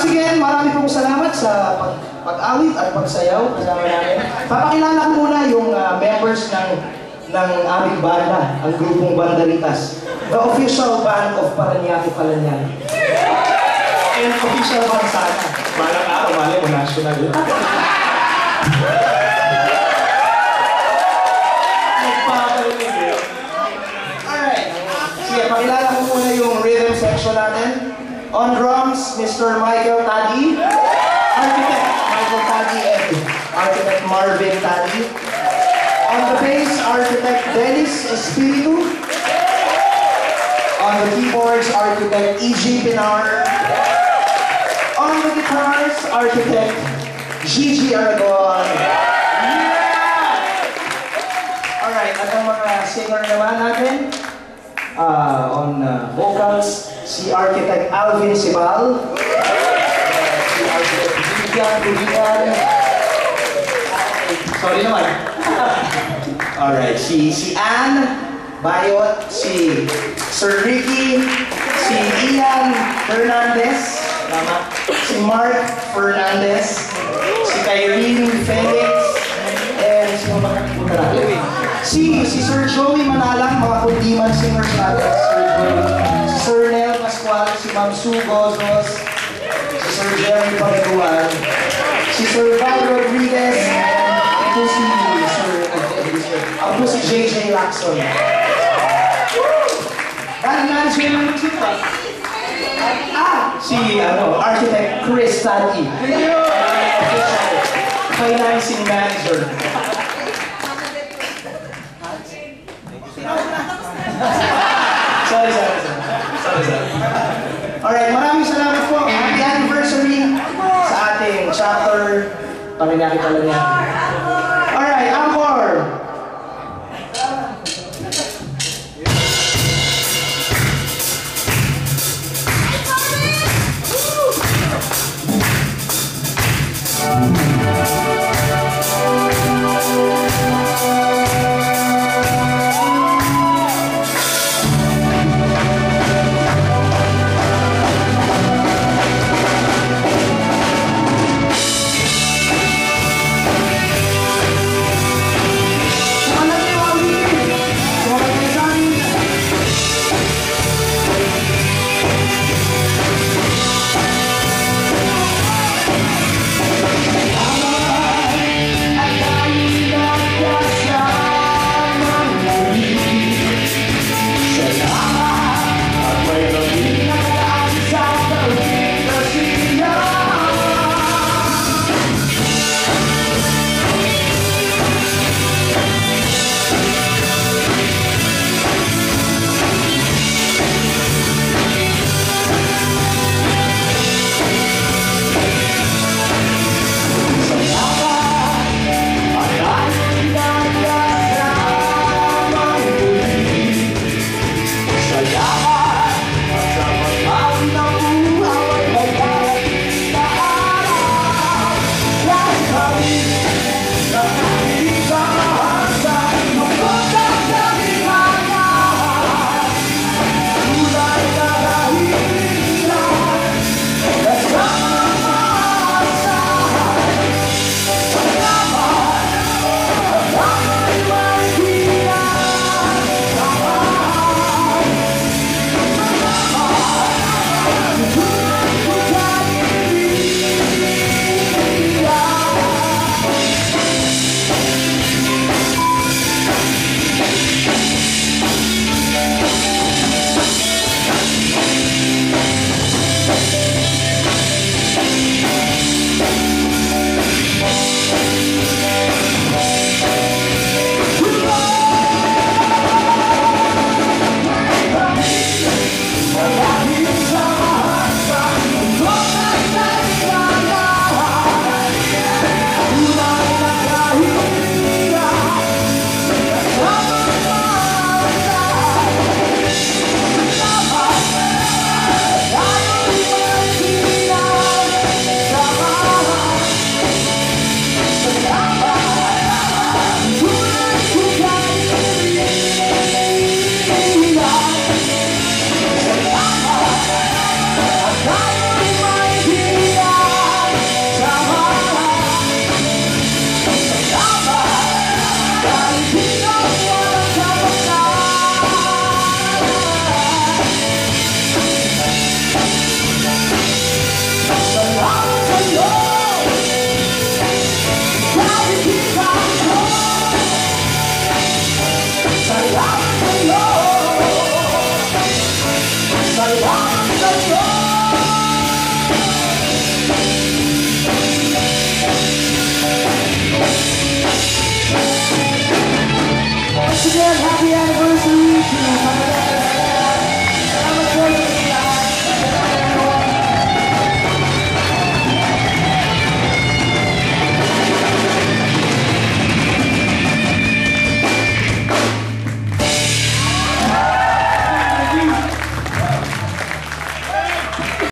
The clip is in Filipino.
Once again, marami pong salamat sa pag-awit at pagsayaw kasama namin. Papakilala ko muna yung members ng aming banda, ang grupong Banderitas. The official band of Parañaque, Parañaque. And official band sana. Balang araw, mali mo, national yun. Alright. Sige, pakilala ko muna yung rhythm section natin. On drums, Mr. Michael Tadi. Architect Michael Tadi and Architect Marvin Tadi. On the bass, Architect Dennis Espiritu. On the keyboards, Architect E.G. Pinar. On the guitars, Architect Gigi Aragon. Yeah! Alright, at ang mga singer naman natin, on vocals, si Architect Alvin Sibal, si Architect Vivian Rubian, sorry naman. Alright, si Ann Bayot, si Sir Ricky, si Ian Fernandez, si Mark Fernandez, si Kyrene Felix, and sino ba nakikita natin? Si Sir Joey Manalang, mga kundiman singers natin, Sir Joey. Si Sir Nel Pascual, si Ma'am Sue Gozos, si Sir Jerry Pagaduan, si Sir Val Rodriguez, ito si si JJ Lacson. Band manager ng music. Si Architect Chris Tati. Financing manager. Sorry. Alright, maraming salamat po. Happy anniversary sa ating chapter. Parañaque, Parañaque.